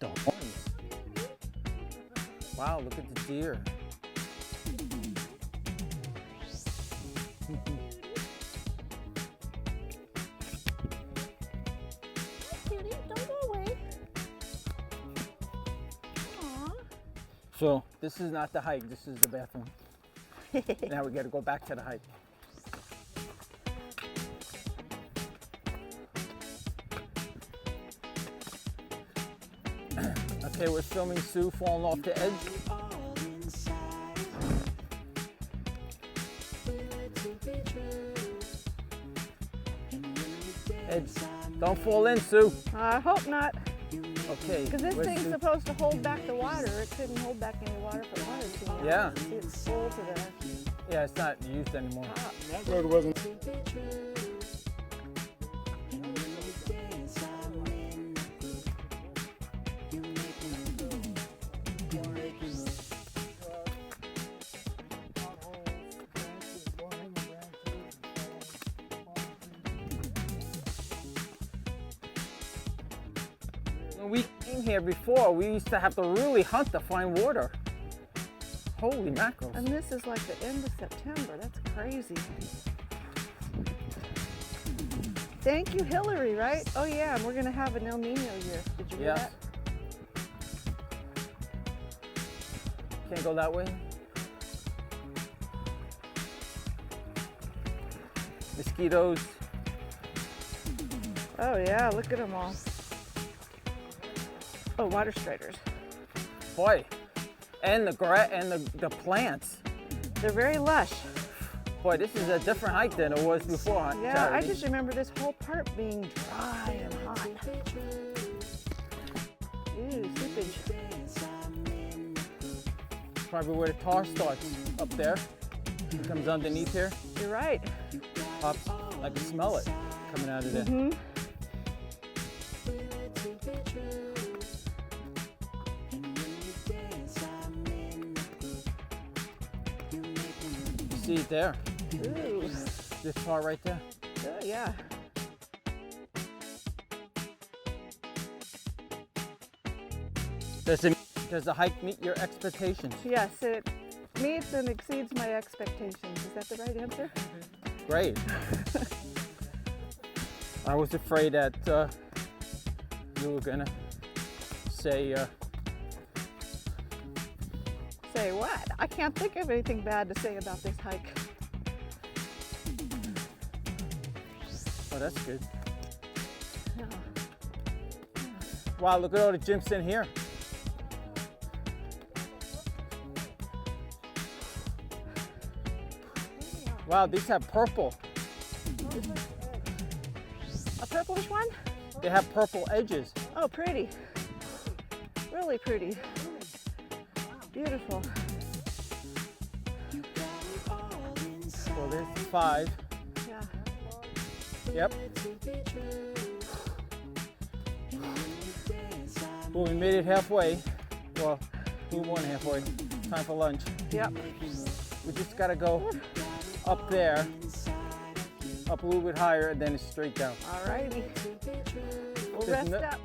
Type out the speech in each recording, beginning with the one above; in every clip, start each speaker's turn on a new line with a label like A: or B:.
A: at the horns. Wow, look at the deer.
B: Cutie, don't go away. Aw.
A: So this is not the hike, this is the bathroom. Now we gotta go back to the hike. Okay, we're filming Sue falling off the edge. Edge. Don't fall in, Sue.
B: I hope not,
A: Okay.
B: because this
A: where's
B: thing's
A: Sue?
B: supposed to hold back the water. It couldn't hold back any water if it wanted to.
A: Yeah.
B: See, it's full to the
A: Yeah, it's not used anymore.
B: top.
C: That road wasn't.
A: When we came here before, we used to have to really hunt to find water. Holy mackerel.
B: And this is like the end of September. That's crazy. Thank you, Hillary, right? Oh yeah, and we're gonna have an El Nino year. Did you hear
A: Yes.
B: that?
A: Can't go that way. Mosquitoes.
B: Oh yeah, look at them all. Oh, water striders.
A: Boy. And the the plants.
B: They're very lush.
A: Boy, this is a different hike than it was before. Huh,
B: Yeah, I
A: Charity?
B: just remember this whole part being dry and hot. Ooh, seepage.
A: Probably where the tar starts, up there. It comes underneath here.
B: You're right.
A: Pops. I can smell it coming out of there.
B: Mm-hmm.
A: You see it there.
B: Ooh.
A: This part right there.
B: Oh, yeah.
A: Does the hike meet your expectations?
B: Yes, it meets and exceeds my expectations. Is that the right answer?
A: Great. I was afraid that you were gonna say
B: Say what? I can't think of anything bad to say about this hike.
A: oh, that's good.
B: Yeah.
A: Wow, look at all the gyms in here. Wow, these have purple.
B: A purplish one?
A: They have purple edges.
B: Oh, pretty. Really pretty. Beautiful.
A: Well, there's 5.
B: Yeah.
A: Yep. Well, we made it halfway. Well, we won halfway. Time for lunch.
B: Yep.
A: We just gotta go up there, up a little bit higher, and then it's straight down.
B: All righty. We'll
A: There's
B: rest
A: no-
B: up.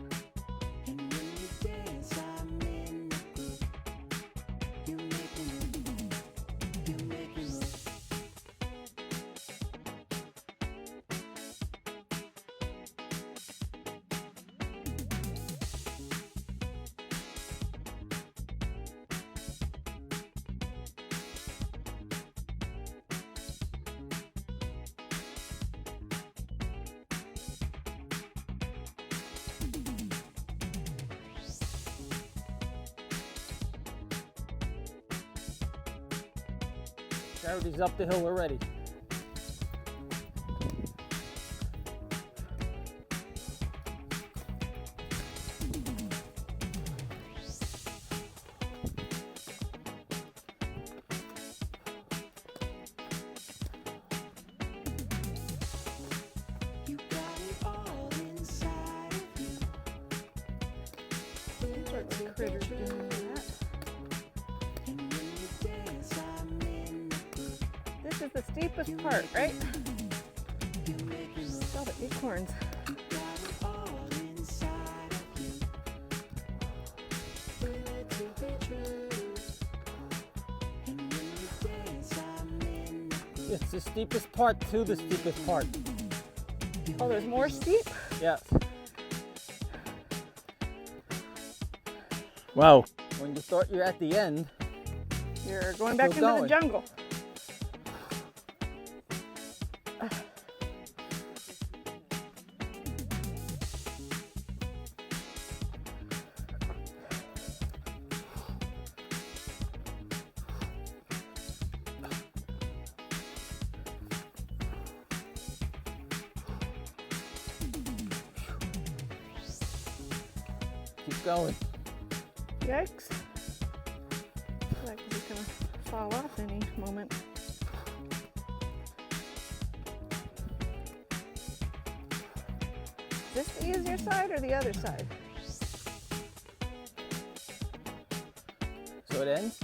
A: Charity's up the hill already.
B: Critters doing that. This is the steepest part, right? All the acorns.
A: It's the steepest part to the steepest part.
B: Oh, there's more steep?
A: Yes. Wow. When you thought you're at the end,
B: You're going back into
A: going.
B: the jungle.
A: keep going.
B: Yikes. Looks like he's gonna fall off any moment. Is this the easier side or the other side?
A: So it ends?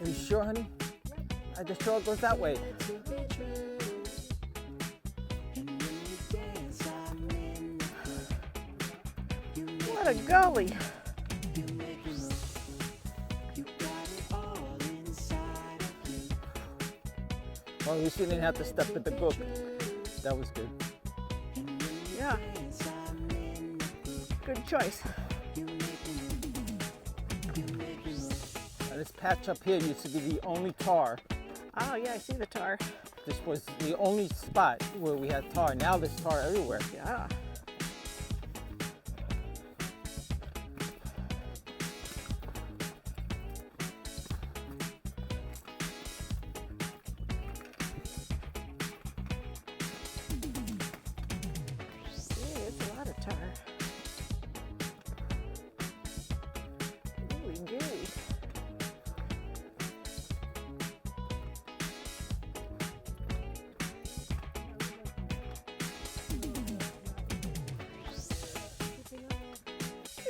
A: Are you sure, honey? I just saw it goes that way.
B: What a gully.
A: Well, at least you didn't have to step at the brook. That was good.
B: Yeah. Good choice.
A: Now, this patch up here used to be the only tar.
B: Oh yeah, I see the tar.
A: This was the only spot where we had tar. Now there's tar everywhere.
B: Yeah. See, it's a lot of tar. Ooey gooey.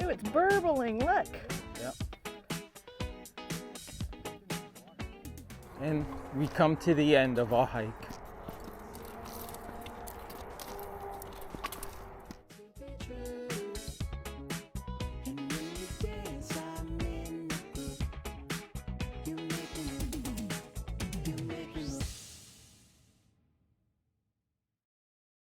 B: Ooh, it's burbling, look.
A: Yep. And we come to the end of our hike.